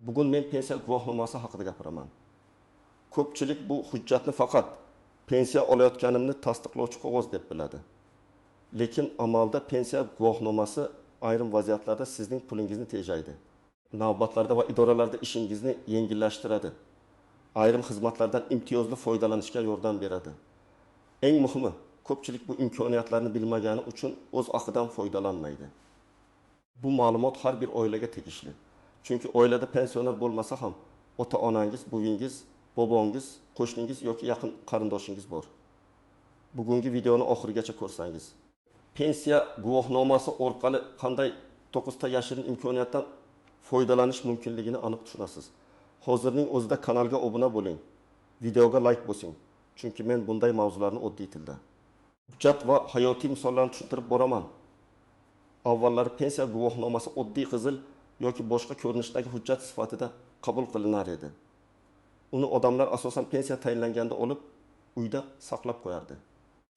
Bugun men pensiya guvohnomasi haqida gapiraman. Ko'pchilik bu hujjatni faqat pensiya olayotganimni tasdiqlovchi qog'oz deb biladi. Lekin amalda pensiya guvohnomasi ayrim vaziyatlarda sizning pulingizni tejaydi. Navbatlarda va idoralarda ishingizni yengillashtiradi. Ayrim xizmatlardan imtiyozli foydalanishga yordam beradi. Eng muhimi, ko'pchilik bu imkoniyatlarni bilmagani uchun o'z haqidan foydalanmaydi. Bu ma'lumot har bir oilaga tegishli. Chunki oilada pensioner bo'lmasa ham ota-onangiz, buvingiz, bobongiz, qo'shningiz yoki yaqin qarindoshingiz bor. Bugungi videoni oxirigacha ko'rsangiz, pensiya guvohnomasi orqali qanday 9 ta yashirin imkoniyatdan foydalanish mumkinligini aniq tushunasiz. Hozirning o'zida kanalga obuna bo'ling, videoga like bosing. Chunki men bunday mavzularni oddiy tilda, hujjat va hayotiy misollarni tushuntirib boraman. Avvallari pensiya guvohnomasi oddiy qizil yoki boshqa ko'rinishdagi hujjat sifatida qabul qilinar edi. Uni odamlar asosan pensiya tayinlanganda olib, uyda saqlab qo'yardi.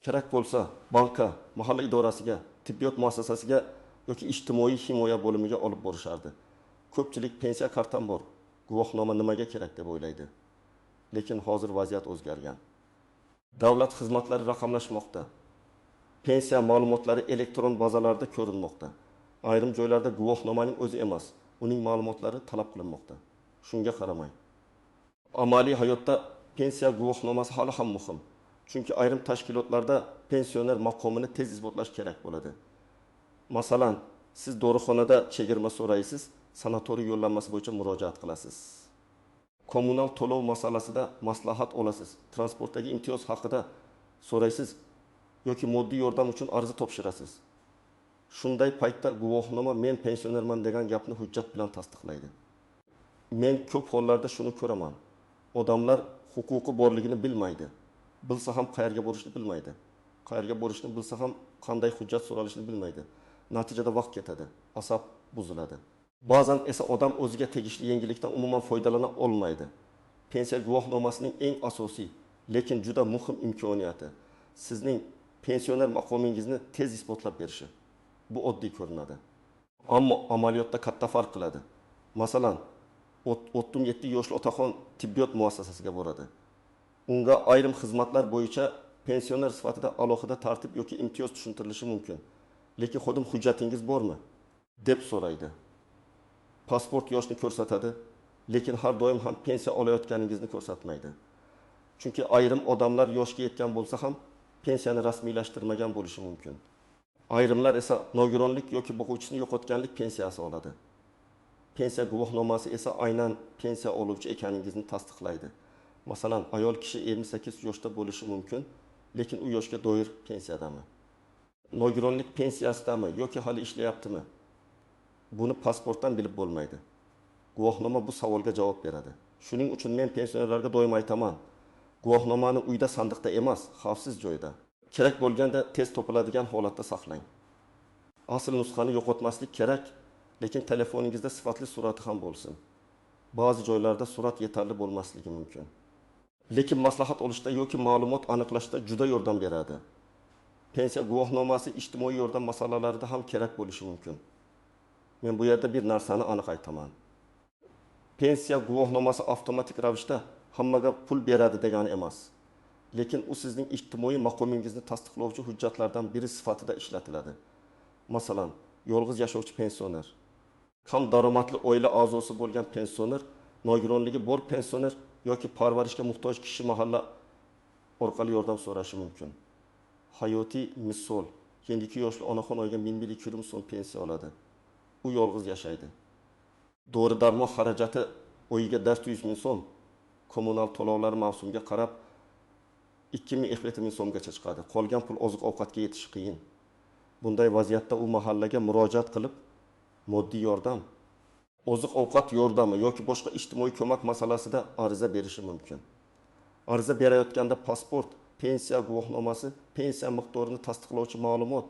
Kerak bo'lsa, bankka, mahalla idorasiga, tibbiyot muassasasiga yoki ijtimoiy himoya bo'limiga olib borishardi. Ko'pchilik pensiya kartam bor, guvohnoma nimaga kerak deb o'ylaydi. Lekin hozir vaziyat o'zgargan. Davlat xizmatlari raqamlashmoqda. Pensiya ma'lumotlari elektron bazalarda ko'rinmoqda. Ayrim joylarda guvohnomaning o'zi emas, uning ma'lumotlari talab qilinmoqda. Shunga qaramay, amaliy hayotda pensiya guvohnomasi hali ham muhim. Chunki ayrim tashkilotlarda pensioner maqomini tez isbotlash kerak bo'ladi. Masalan, siz dorixonada chegirma so'raysiz, sanatoriy yo'llanmasi bo'yicha murojaat qilasiz. Kommunal to'lov masalasida maslahat olasiz. Transportdagi imtiyoz haqida so'raysiz yoki moddiy yordam uchun ariza topshirasiz. Shunday paytda guvohnoma men pensionerman degan gapni hujjat bilan tasdiqlaydi. Men ko'p hollarda shuni ko'raman. Odamlar huquqi borligini bilmaydi. Bilsa ham qayerga borishni bilmaydi. Qayerga borishni bilsa ham qanday hujjat so'ralishini bilmaydi. Natijada vaqt ketadi, asab buziladi. Ba'zan esa odam o'ziga tegishli yengillikdan umuman foydalana olmaydi. Pensiya guvohnomasining eng asosiy, lekin juda muhim imkoniyati sizning pensioner maqomingizni tez isbotlab berishi. Bu oddiy ko'rinadi. Ammo amaliyotda katta farq qiladi. Masalan, 37 yoshli otaxon tibbiyot muassasasiga boradi. Unga ayrim xizmatlar bo'yicha pensioner sifatida alohida tartib yoki imtiyoz tushuntirilishi mumkin. Lekin xodim hujjatingiz bormi deb so'raydi. Pasport yoshni ko'rsatadi, lekin har doim ham pensiya olayotganingizni ko'rsatmaydi. Chunki ayrim odamlar yoshga yetgan bo'lsa ham pensiyani rasmiylashtirmagan bo'lishi mumkin. Ayrimlar esa nogironlik yoki boquvchisini yo'qotganlik pensiyasi oladi. Pensiya guvohnomasi esa aynan pensiya oluvchi ekaningizni tasdiqlaydi. Masalan, ayol kishi 28 yoshda bo'lishi mumkin, lekin u yoshga doir pensiyadami? Nogironlik pensiyasidami yoki hali ishlayaptimi? Buni pasportdan bilib bo'lmaydi. Guvohnoma bu savolga javob beradi. Shuning uchun men pensionerlarga doim aytaman, guvohnomani uyda sandiqda emas, xavfsiz joyda, kerak bo'lganda tez topiladigan holatda saqlang. Asl nusxani yo'qotmaslik kerak, lekin telefoningizda sifatli surati ham bo'lsin. Ba'zi joylarda surat yetarli bo'lmasligi mumkin. Lekin maslahat olishda yoki ma'lumot aniqlashda juda yordam beradi. Pensiya guvohnomasi ijtimoiy yordam masalalarida ham kerak bo'lishi mumkin. Men bu yerda bir narsani aniq aytaman. Pensiya guvohnomasi avtomatik ravishda hammaga pul beradi degani emas. Lekin u sizning ijtimoiy maqomingizni tasdiqlovchi hujjatlardan biri sifatida ishlatiladi. Masalan, yolg'iz yashovchi pensioner, kam daromadli oila a'zosi bo'lgan pensioner, nogironligi bor pensioner yoki parvarishga muhtoj kishi mahalla orqali yordam so'rashi mumkin. Hayotiy misol, 22 yoshli onaxon oyiga 1120 so'm pensiya oladi. U yolg'iz yashaydi. Dori-darmon xarajati oyiga 400 ming so'm, kommunal to'lovlar mavsumga qarab 2000 ming so'mgacha chiqadi. Qolgan pul oziq-ovqatga yetishi qiyin. Bunday vaziyatda u mahallaga murojaat qilib, moddiy yordam, oziq-ovqat yordami yoki boshqa ijtimoiy ko'mak masalasida ariza berishi mumkin. Ariza berayotganda pasport, pensiya guvohnomasi, pensiya miqdorini tasdiqlovchi ma'lumot,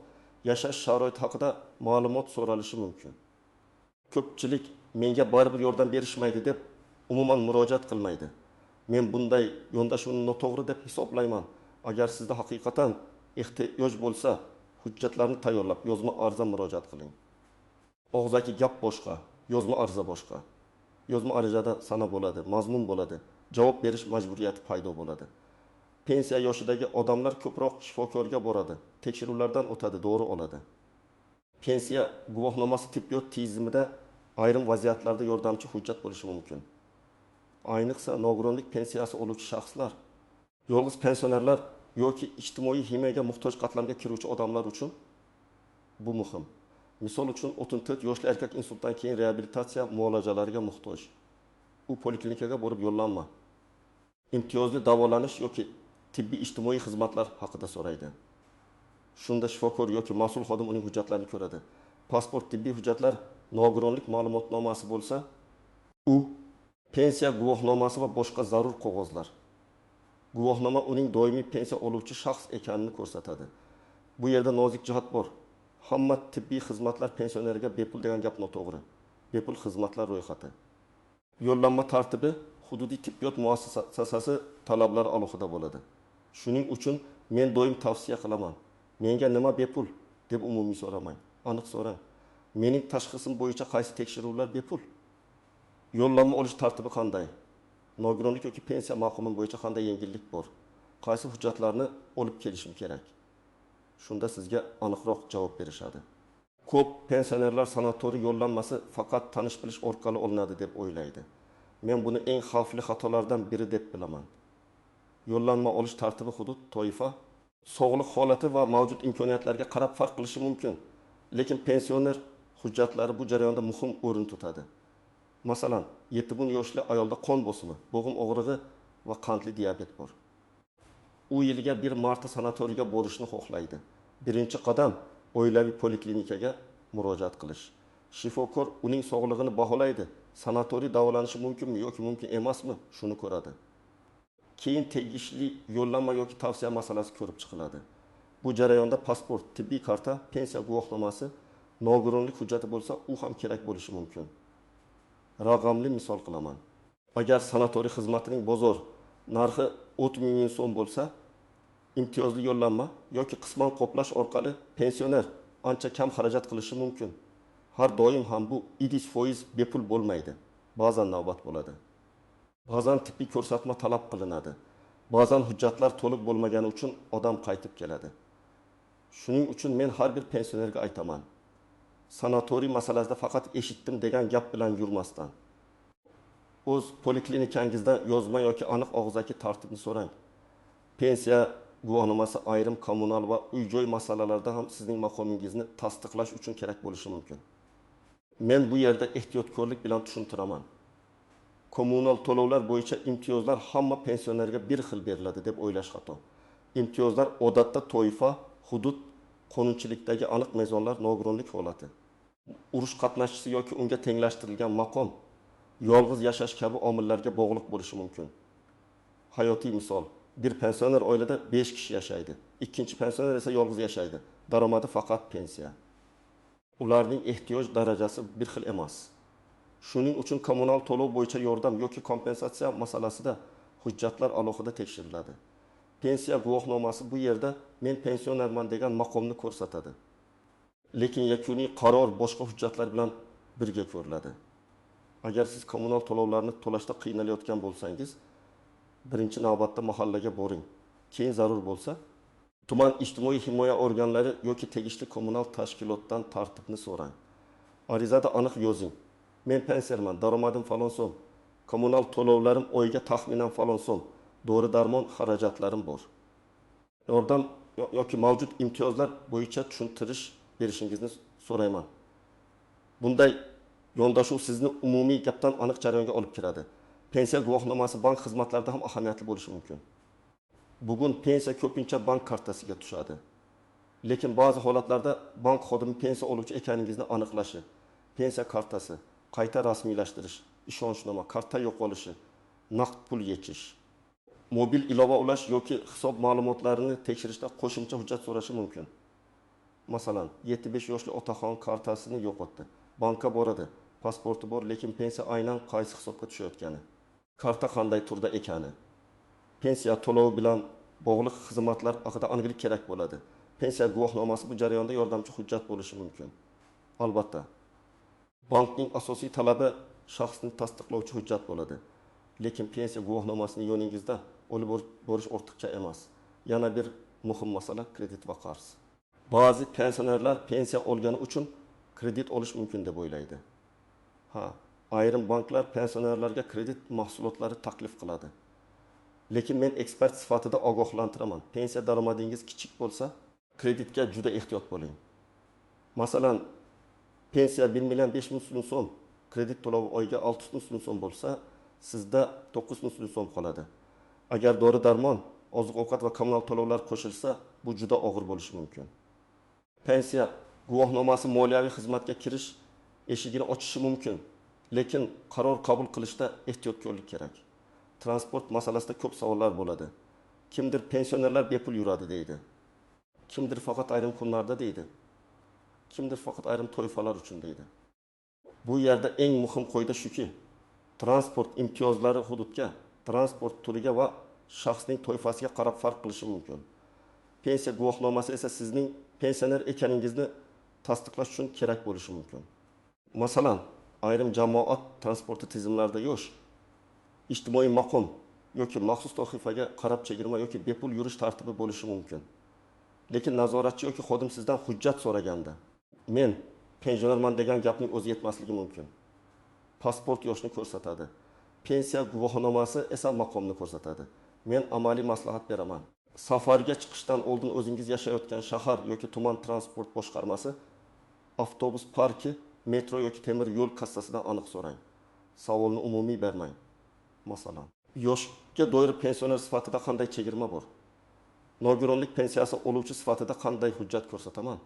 yashash sharoiti haqida ma'lumot so'ralishi mumkin. Ko'pchilik menga baribir yordam berishmaydi deb umuman murojaat qilmaydi. Men bunday yondashuvni noto'g'ri deb hisoblayman. Agar sizda haqiqatan ehtiyoj bo'lsa, hujjatlarni tayyorlab yozma ariza murojaat qiling. Og'zaki gap boshqa, yozma ariza boshqa. Yozma arizada sana bo'ladi, mazmun bo'ladi. Javob berish majburiyati paydo bo'ladi. Pensiya yoshidagi odamlar ko'proq shifokorga boradi, tekshiruvlardan o'tadi, dori oladi. Pensiya guvohnomasi tibbiyot tizimida ayrim vaziyatlarda yordamchi hujjat bo'lishi mumkin. Ayniqsa nogironlik pensiyasi oluvchi shaxslar, yolg'iz pensionerlar yoki ijtimoiy himoyaga muhtoj qatlamga kiruvchi odamlar uchun bu muhim. Misol uchun 34 yoshli erkak insultdan keyin reabilitatsiya muolajalariga muhtoj. U poliklinikaga borib yo'llanma. Imtiyozli davolanish yoki tibbiy ijtimoiy xizmatlar haqida so'raydi. Shunda shifokor yoki mas'ul xodim uning hujjatlarini ko'radi. Pasport, tibbiy hujjatlar, nogironlik ma'lumotnomasi bo'lsa, u pensiya guvohnomasi va boshqa zarur qog'ozlar. Guvohnoma uning doimiy pensiya oluvchi shaxs ekanini ko'rsatadi. Bu yerda nozik jihat bor. Hamma tibbiy xizmatlar pensionerga bepul degan gap noto'g'ri. Bepul xizmatlar ro'yxati. Yo'llanma tartibi hududiy tibbiyot muassasasi talablari alohida bo'ladi. Shuning uchun men doim tavsiya qilaman. Menga nima bepul deb umumiy so'ramang. Aniq so'rang. Mening tashxisim bo'yicha qaysi tekshiruvlar bepul? Yo'llanma olish tartibi qanday? Nogironlik yoki pensiya maqomi bo'yicha qanday yengillik bor? Qaysi hujjatlarni olib kelishim kerak? Shunda sizga aniqroq javob berishadi. Ko'p pensionerlar sanatoriy yo'llanmasi faqat tanish-bilish orqali olinadi deb o'ylaydi. Men buni eng xavfli xatolardan biri deb bilaman. Yo'llanma olish tartibi hudud, toifa, sog'liq holati va mavjud imkoniyatlarga qarab farq qilishi mumkin. Lekin pensioner hujjatlari bu jarayonda muhim o'rin tutadi. Masalan, 7 yoshli ayolda qon bosimi, bo'g'im og'rig'i va qandli diabet bor. U yiliga bir marta sanatoriyga borishni xohlaydi. Birinchi qadam oilaviy poliklinikaga murojaat qilish. Shifokor uning sog'lig'ini baholaydi. Sanatoriy davolanishi mumkinmi yoki mumkin emasmi, shuni ko'radi. Keyin tegishli yo'llanma yoki tavsiya masalasi ko'rib chiqiladi. Bu jarayonda pasport, tibbiy karta, pensiya guvohnomasi, nogironlik hujjati bo'lsa, u ham kerak bo'lishi mumkin. Raqamli misol qilaman. Agar sanatoriy xizmatining bozor narxi 30 ming so'm bo'lsa, imtiyozli yo'llanma yoki qisman qoplash orqali pensioner ancha kam xarajat qilishi mumkin. Har doim ham bu idish foiz bepul bo'lmaydi. Ba'zan navbat bo'ladi. Ba'zan tibbiy ko'rsatma talab qilinadi. Ba'zan hujjatlar to'liq bo'lmagani uchun odam qaytib keladi. Shuning uchun men har bir pensionerga aytaman. Sanatoriy masalasida faqat eshitdim degan gap bilan yurmasdan, o'z poliklinikangizdan yozma yoki aniq og'zaki tartibni so'rang. Pensiya guvohnomasi ayrim kommunal va uy-joy masalalarida ham sizning maqomingizni tasdiqlash uchun kerak bo'lishi mumkin. Men bu yerda ehtiyotkorlik bilan tushuntiraman. Kommunal to'lovlar bo'yicha imtiyozlar hamma pensionerga bir xil beriladi deb o'ylash xato. Imtiyozlar odatda toifa, hudud, qonunchilikdagi aniq mezonlar, nogironlik holati, urush qatnashchisi yoki unga tenglashtirilgan maqom, yolg'iz yashash kabi omillarga bog'liq bo'lishi mumkin. Hayotiy misol: bir pensioner oilada 5 kishi yashaydi. Ikkinchi pensioner esa yolg'iz yashaydi. Daromadi faqat pensiya. Ularning ehtiyoj darajasi bir xil emas. Shuning uchun kommunal to'lov bo'yicha yordam yoki kompensatsiya masalasida hujjatlar alohida tekshiriladi. Pensiya guvohnomasi bu yerda men pensionerman degan maqomni ko'rsatadi. Lekin yakuniy qaror boshqa hujjatlar bilan birga ko'riladi. Agar siz kommunal to'lovlarni to'lashda qiynalayotgan bo'lsangiz, birinchi navbatda mahallaga boring. Keyin zarur bo'lsa, tuman ijtimoiy himoya organlari yoki tegishli kommunal tashkilotdan tartibni so'rang. Arizada aniq yozing. Men pensionerman, daromadim falon so'm, kommunal to'lovlarim oyiga taxminan falon so'm, dori-darmon xarajatlarim bor. Yordam yoki mavjud imtiyozlar bo'yicha tushuntirish berishingizni so'rayman. Bunday yondashuv sizni umumiy gapdan aniq jarayonga olib kiradi. Pensiya guvohnomasi bank xizmatlarida ham ahamiyatli bo'lishi mumkin. Bugun pensiya ko'pincha bank kartasiga tushadi. Lekin ba'zi holatlarda bank xodimi pensiya oluvchi ekaningizni aniqlashi, pensiya kartasi, qayta rasmiylashtirish, ishonchnoma, karta yo'qolishi, naqd pul yechish, mobil ilova ulash yoki hisob ma'lumotlarini tekshirishda qo'shimcha hujjat so'rashi mumkin. Masalan, 75 yoshli otaxon kartasini yo'qotdi. Bankka boradi. Pasporti bor, lekin pensiya aynan qaysi hisobga tushayotgani, karta qanday turda ekani, pensiya to'lovi bilan bog'liq xizmatlar haqida aniqlik kerak bo'ladi. Pensiya guvohnomasi bu jarayonda yordamchi hujjat bo'lishi mumkin. Albatta, bankning asosiy talabi shaxsni tasdiqlovchi hujjat bo'ladi. Lekin pensiya guvohnomasini yo'lingizda olib borish ortiqcha emas. Yana bir muhim masala kredit va qarz. Ba'zi pensionerlar pensiya olgani uchun kredit olish mumkin deb o'ylaydi. Ayrim banklar pensionerlarga kredit mahsulotlari taklif qiladi. Lekin men ekspert sifatida ogohlantiraman. Pensiya daromadingiz kichik bo'lsa, kreditga juda ehtiyot bo'ling. Masalan, pensiya 1 million 500 ming so'm, kredit to'lovi oyga 600 ming so'm bo'lsa, sizda 900 ming so'm qoladi. Agar dori-darmon, oziq-ovqat va kommunal to'lovlar qo'shilsa, bu juda og'ir bo'lishi mumkin. Pensiya guvohnomasi moliyaviy xizmatga kirish eshigini ochishi mumkin, lekin qaror qabul qilishda ehtiyotkorlik kerak. Transport masalasida ko'p savollar bo'ladi. Kimdir pensionerlar bepul yuradi deydi. Kimdir faqat ayrim kunlarda deydi. Kimdir faqat ayrim to'yfalar uchun deydi. Bu yerda eng muhim qo'yda shuki, transport imtiyozlari hududga, transport turiga va shaxsning to'yfasiga qarab farq qilishi mumkin. Pensiya guvohnomasi esa sizning pensioner ekaningizni tasdiqlash uchun kerak bo'lishi mumkin. Masalan, ayrim jamoat transporti tizimlarida yo'sh, ijtimoiy maqom yoki maxsus toifaga qarab chegirma yoki bepul yurish tartibi bo'lishi mumkin. Lekin nazoratchi yoki xodim sizdan hujjat so'raganda, men pensionerman degan gapning o'zi yetmasligi mumkin. Pasport yoshni ko'rsatadi. Pensiya guvohnomasi esa maqomni ko'rsatadi. Men amaliy maslahat beraman. Safarga chiqishdan oldin o'zingiz yashayotgan shahar yoki tuman transport boshqarmasi, avtobus parki, metro yoki temir yo'l kassasidan aniq so'rang. Savolni umumiy bermang. Masalan, yoshga doir pensioner sifatida qanday chegirma bor? Nogironlik pensiyasi oluvchi sifatida qanday hujjat ko'rsataman?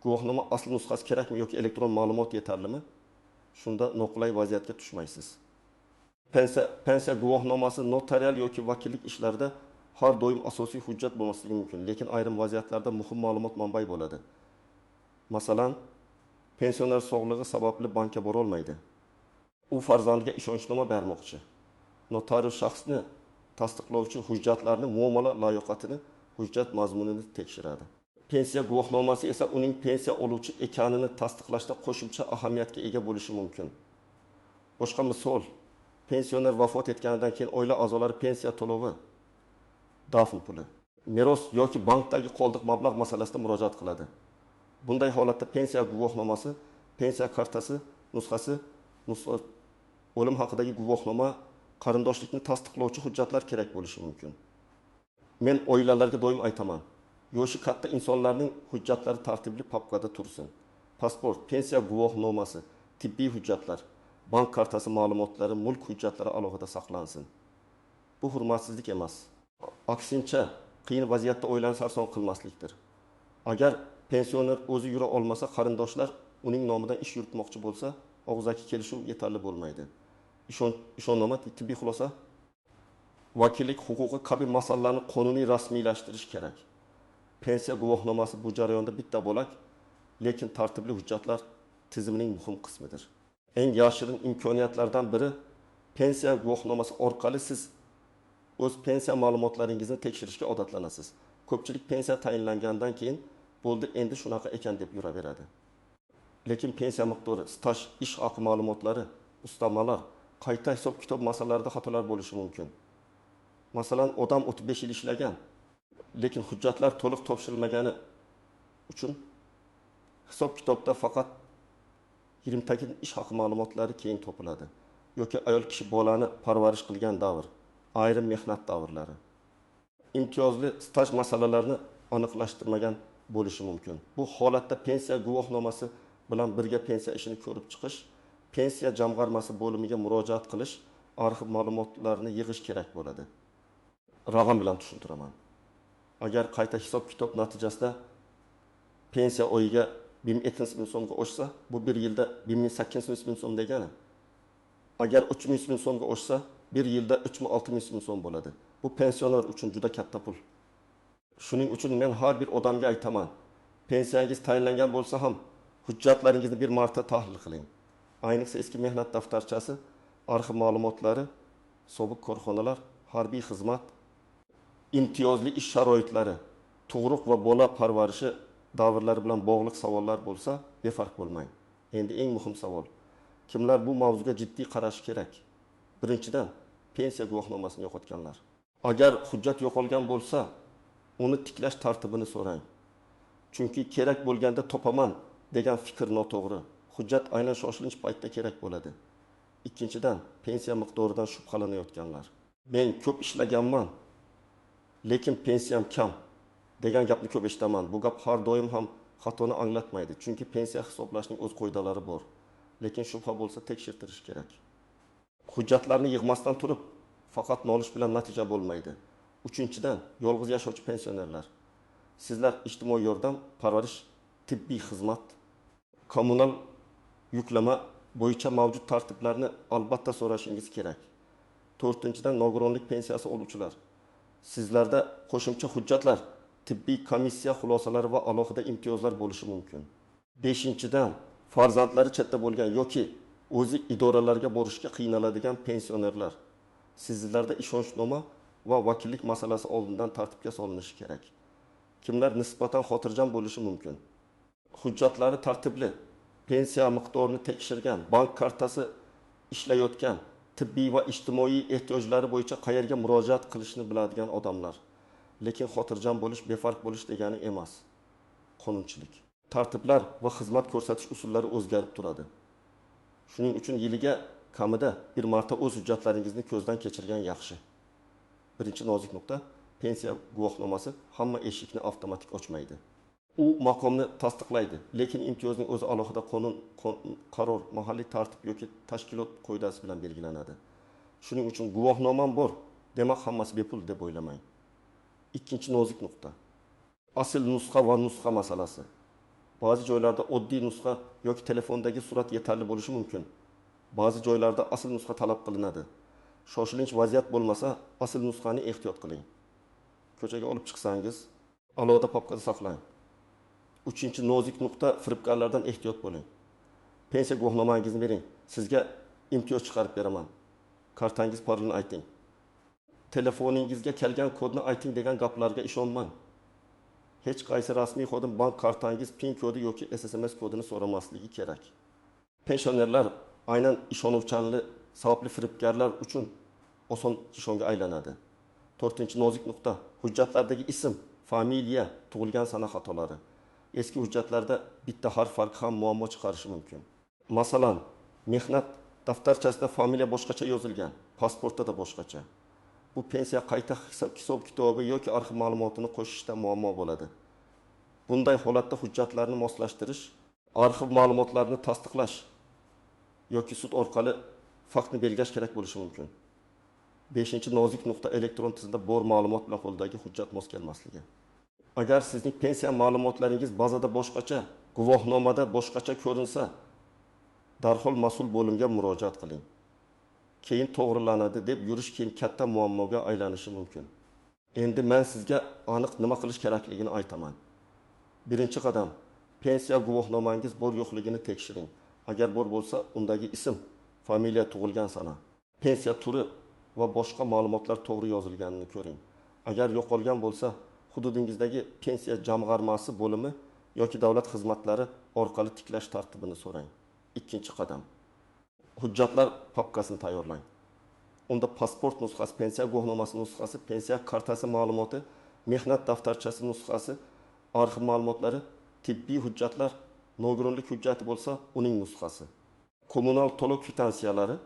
Guvohnoma asl nusxasi kerakmi yoki elektron ma'lumot yetarlimi? Shunda noqulay vaziyatga tushmaysiz. Pensiya guvohnomasi notarial yoki vakillik ishlarida har doim asosiy hujjat bo'lmasligi mumkin, lekin ayrim vaziyatlarda muhim ma'lumot manbai bo'ladi. Masalan, pensioner sog'lig'i sababli bankka bora olmaydi. U farzandiga ishonchnoma bermoqchi. Notarius shaxsni tasdiqlovchi hujjatlarni, muomala layoqatini, hujjat mazmunini tekshiradi. Pensiya guvohnomasi esa uning pensiya oluvchi ekanini tasdiqlashda qo'shimcha ahamiyatga ega bo'lishi mumkin. Boshqa misol, pensioner vafot etganidan keyin oila a'zolari pensiya to'lovi, dafn puli, meros yoki bankdagi qoldiq mablag' masalasida murojaat qiladi. Bunday holatda pensiya guvohnomasi, pensiya kartasi nusxasi, o'lim haqidagi guvohnoma, qarindoshlikni tasdiqlovchi hujjatlar kerak bo'lishi mumkin. Men oilalarga doim aytaman, yoshi katta insonlarning hujjatlari tartibli papkada tursin. Pasport, pensiya guvohnomasi, tibbiy hujjatlar, bank kartasi ma'lumotlari, mulk hujjatlari alohida saqlansin. Bu hurmatsizlik emas. Aksincha, qiyin vaziyatda oilani sarson qilmaslikdir. Agar pensioner o'zi yura olmasa, qarindoshlar uning nomidan ish yuritmoqchi bo'lsa, og'zaki kelishuv yetarli bo'lmaydi. Ishonnoma, tibbiy xulosa, vakillik huquqi kabi masalalarni qonuniy rasmiylashtirish kerak. Pensiya guvohnomasi bu jarayonda bitta bo'lak, lekin tartibli hujjatlar tizimining muhim qismidir. Eng yashirin imkoniyatlardan biri, pensiya guvohnomasi orqali siz o'z pensiya ma'lumotlaringizni tekshirishga odatlanasiz. Ko'pchilik pensiya tayinlangandan keyin bo'ldi, endi shunaqa ekan deb yuraveradi. Lekin pensiya miqdori, staj, ish haqi ma'lumotlari, ustamalar, qayta hisob kitob masalalarida xatolar bo'lishi mumkin. Masalan, odam 35 yil ishlagan, lekin hujjatlar to'liq topshirilmagani uchun hisob kitobda faqat 20 ta ish haqi ma'lumotlari keyin topiladi. Yoki ayol kishi bolani parvarish qilgan davr, ayrim mehnat davrlari. Imtiyozli staj masalalarini aniqlashtirmagan bo'lishi mumkin. Bu holatda pensiya guvohnomasi bilan birga pensiya ishini ko'rib chiqish, pensiya jamg'armasi bo'limiga murojaat qilish, arxiv ma'lumotlarini yig'ish kerak bo'ladi. Rag'am bilan tushuntiraman. Agar qayta hisob kitob natijasida pensiya oyiga 1200 ming so'mga oshsa, bu bir yilda 1800 ming so'm degani. Agar 3000 ming so'mga oshsa, bir yilda 3600 ming so'm bo'ladi. Bu pensioner uchun juda katta pul. Shuning uchun men har bir odamga aytaman, pensiyangiz tayinlangan bo'lsa ham hujjatlaringizni bir marta tahlil qiling. Ayniqsa eski mehnat daftarchasi, arxiv ma'lumotlari, sobiq korxonalar, harbiy xizmat, imtiyozli ish sharoitlari, tug'ruq va bola parvarishi davrlari bilan bog'liq savollar bo'lsa, befarq bo'lmang. Endi eng muhim savol. Kimlar bu mavzuga jiddiy qarashi kerak? Birinchidan, pensiya guvohnomasini yo'qotganlar. Agar hujjat yo'qolgan bo'lsa, uni tiklash tartibini so'rang. Chunki kerak bo'lganda topaman degan fikr noto'g'ri. Hujjat aynan shoshilinch paytda kerak bo'ladi. Ikkinchidan, pensiya miqdoridan shubhalanayotganlar. Men ko'p ishlaganman, lekin pensiyam kam degan gapni ko'p eshitaman. Bu gap har doim ham xatoni anglatmaydi. Chunki pensiya hisoblashning o'z qoidalari bor. Lekin shubha bo'lsa tekshirtirish kerak. Hujjatlarni yig'masdan turib, faqat nolish bilan natija bo'lmaydi. Uchinchidan, yolg'iz yashovchi pensionerlar. Sizlar ijtimoiy yordam, parvarish, tibbiy xizmat, kommunal yuklama bo'yicha mavjud tartiblarni albatta so'rashingiz kerak. To'rtinchidan, nogironlik pensiyasi oluvchilar. Sizlarda qo'shimcha hujjatlar, tibbiy komissiya xulosalari va alohida imtiyozlar bo'lishi mumkin. Beshinchidan, farzandlari chetda bo'lgan yoki o'zi idoralarga borishga qiynaladigan pensionerlar. Sizlarda ishonchnoma va vakillik masalasi oldindan tartibga solinishi kerak. Kimlar nisbatan xotirjam bo'lishi mumkin? Hujjatlari tartibli, pensiya miqdorini tekshirgan, bank kartasi ishlayotgan, tibbiy va ijtimoiy ehtiyojlari bo'yicha qayerga murojaat qilishni biladigan odamlar. Lekin xotirjam bo'lish, befarq bo'lish degani emas. Qonunchilik. Tartiblar va xizmat ko'rsatish usullari o'zgarib turadi. Shuning uchun yiliga kamida bir marta o'z hujjatlaringizni ko'zdan kechirgan yaxshi. Birinchi nozik nuqta, pensiya guvohnomasi hamma eshikni avtomatik ochmaydi. U maqomni tasdiqlaydi, lekin imtiyozning o'zi alohida qonun, qaror, mahalliy tartib yoki tashkilot qoidasi bilan belgilanadi. Shuning uchun guvohnomam bor, demak hammasi bepul deb o'ylamang. Ikkinchi nozik nuqta, asl nusxa va nusxa masalasi. Ba'zi joylarda oddiy nusxa yoki telefondagi surat yetarli bo'lishi mumkin. Ba'zi joylarda asl nusxa talab qilinadi. Shoshilinch vaziyat bo'lmasa, asl nusxani ehtiyot qiling. Ko'chaga olib chiqsangiz, alohida papkada saqlang. Uchinchi nozik nuqta, firibgarlardan ehtiyot bo'ling. Pensiya guvohnomangizni bering. Sizga imtiyoz chiqarib beraman. Kartangiz parolini ayting. Telefoningizga kelgan kodni ayting degan gaplarga ishonmang. Hech qaysi rasmiy xodim bank kartangiz PIN kodi yoki SMS kodini so'ramasligi kerak. Pensionerlar aynan ishonuvchanli, savobli firibgarlar uchun oson ishonga aylanadi. To'rtinchi nozik nuqta, hujjatlardagi ism, familiya, tug'ilgan sana xatolari. Eski hujjatlarda bitta harf farqi ham muammo chiqarishi mumkin. Masalan, mehnat daftarchasida familiya boshqacha yozilgan, pasportda da boshqacha. Bu pensiya qayta hisob-kitobi yoki arxiv ma'lumotini qo'shishda muammo bo'ladi. Bunday holatda hujjatlarni moslashtirish, arxiv ma'lumotlarini tasdiqlash yoki sud orqali faktni belgilash kerak bo'lishi mumkin. Beshinchi nozik nuqta, elektron tizimda bor ma'lumot bilan qo'ldagi hujjat mos kelmasligi. Agar sizning pensiya ma'lumotlaringiz bazada boshqacha, guvohnomada boshqacha ko'rinsa, darhol mas'ul bo'limga murojaat qiling. Keyin to'g'rilanadi deb yurish keyin katta muammoga aylanishi mumkin. Endi men sizga aniq nima qilish kerakligini aytaman. Birinchi qadam, pensiya guvohnomangiz bor yo'qligini tekshiring. Agar bor bo'lsa, undagi ism, familiya, tug'ilgan sana, pensiya turi va boshqa ma'lumotlar to'g'ri yozilganini ko'ring. Agar yo'qolgan bo'lsa, hududingizdagi pensiya jamg'armasi bo'limi yoki davlat xizmatlari orqali tiklash tartibini so'rang. Ikkinchi qadam, hujjatlar papkasini tayyorlang. Unda pasport nusxasi, pensiya guvohnomasi nusxasi, pensiya kartasi ma'lumoti, mehnat daftarchasi nusxasi, arxiv ma'lumotlari, tibbiy hujjatlar, nogironlik hujjati bo'lsa, uning nusxasi. Kommunal to'lov kvitansiyalari,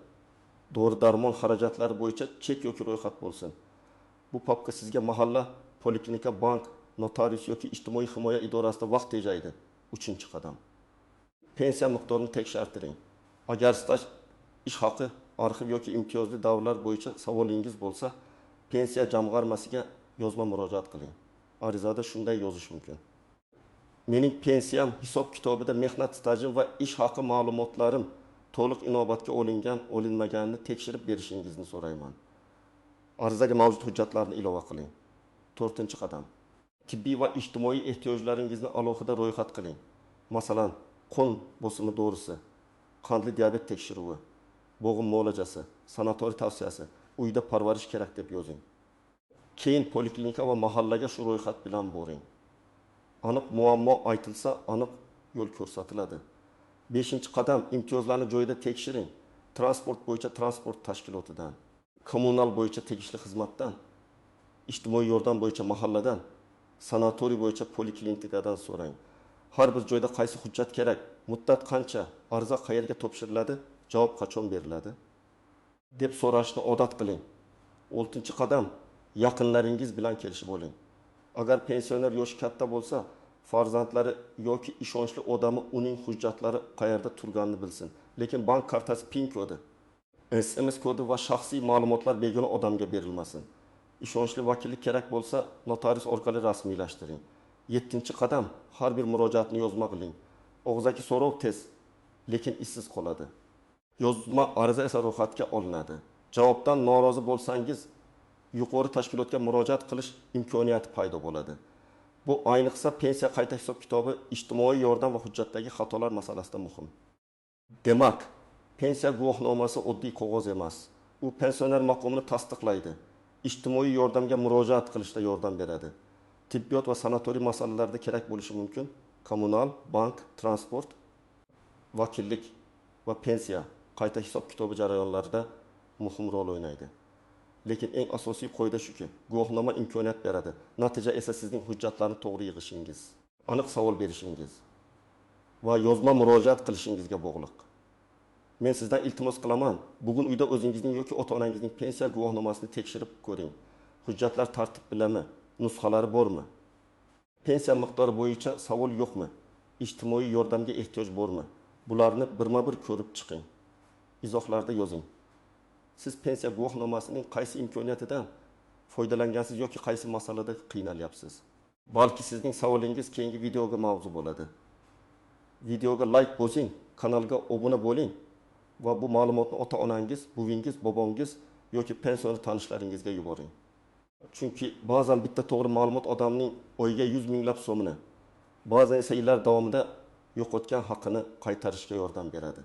dori-darmon xarajatlari bo'yicha chek yoki ro'yxat bo'lsin. Bu papka sizga mahalla, poliklinika, bank, notarius yoki ijtimoiy himoya idorasida vaqt tejaydi. Uchinchi qadam, pensiya miqdorini tekshirtiring. Agar staj, ish haqi, arxiv yoki imtiyozli davrlar bo'yicha savolingiz bo'lsa, pensiya jamg'armasiga yozma murojaat qiling. Arizada shunday yozish mumkin: mening pensiyam hisob-kitobida mehnat stajim va ish haqi ma'lumotlarim to'liq inobatga olinmaganini tekshirib berishingizni so'rayman. Arizaga mavjud hujjatlarni ilova qiling. To'rtinchi qadam, tibbiy va ijtimoiy ehtiyojlaringizni alohida ro'yxat qiling. Masalan, qon bosimi dorisi, qandli diabet tekshiruvi, bo'g'im muolajasi, sanatoriy tavsiyasi, uyda parvarish kerak deb yozing. Keyin poliklinika va mahallaga shu ro'yxat bilan boring. Aniq muammo aytilsa, aniq yo'l ko'rsatiladi. Beshinchi qadam, imtiyozlarni joyida tekshiring. Transport bo'yicha transport tashkilotidan, kommunal bo'yicha tegishli xizmatdan, ijtimoiy yordam bo'yicha mahalladan, sanatoriy bo'yicha poliklinikadan so'rang. Har bir joyda qaysi hujjat kerak, muddat qancha, ariza qayerga topshiriladi, javob qachon beriladi deb so'rashni odat qiling. 6-qadam, yaqinlaringiz bilan kelishib oling. Agar pensioner yoshi katta bo'lsa, farzandlari yoki ishonchli odami uning hujjatlari qayerda turganini bilsin. Lekin bank kartasi PIN kodi, SMS kodi va shaxsiy ma'lumotlar begona odamga berilmasin. Ishonchli vakillik kerak bo'lsa, notarius orqali rasmiylashtiring. 7-qadam, har bir murojaatni yozma qiling. Og'zaki so'rov tez, lekin izsiz qoladi. Yozma ariza esa ro'yxatga olinadi. Javobdan norozi bo'lsangiz, yuqori tashkilotga murojaat qilish imkoniyati paydo bo'ladi. Bu ayniqsa pensiya qayta hisob kitobi, ijtimoiy yordam va hujjatdagi xatolar masalasida muhim. Demak, pensiya guvohnomasi oddiy qog'oz emas. U pensioner maqomini tasdiqlaydi. Ijtimoiy yordamga murojaat qilishda yordam beradi. Tibbiyot va sanatoriy masalalarida kerak bo'lishi mumkin. Kommunal, bank, transport, vakillik va pensiya qayta hisob kitobi jarayonlarida muhim rol o'ynaydi. Lekin eng asosiy qoida shuki, guvohnoma imkoniyat beradi. Natija esa sizning hujjatlarni to'g'ri yig'ishingiz, aniq savol berishingiz va yozma murojaat qilishingizga bog'liq. Men sizdan iltimos qilaman, bugun uyda o'zingizning yoki ota-onangizning pensiya guvohnomasini tekshirib ko'ring. Hujjatlar tartib bilanmi? Nusxalari bormi? Pensiya miqdori bo'yicha savol yo'qmi? Ijtimoiy yordamga ehtiyoj bormi? Bularni birma-bir ko'rib chiqing. Izohlarda yozing. Siz pensiya guvohnomasining qaysi imkoniyatidan foydalangansiz yoki qaysi masalada qiynalyapsiz? Balki sizning savolingiz keyingi videoga mavzu bo'ladi. Videoga like bosing, kanalga obuna bo'ling va bu ma'lumotni ota-onangiz, buvingiz, bobongiz yoki pensioner tanishlaringizga yuboring. Chunki ba'zan bitta to'g'ri ma'lumot odamning oyiga 100 minglab so'mini, ba'zan esa yillar davomida yo'qotgan haqqini qaytarishga yordam beradi.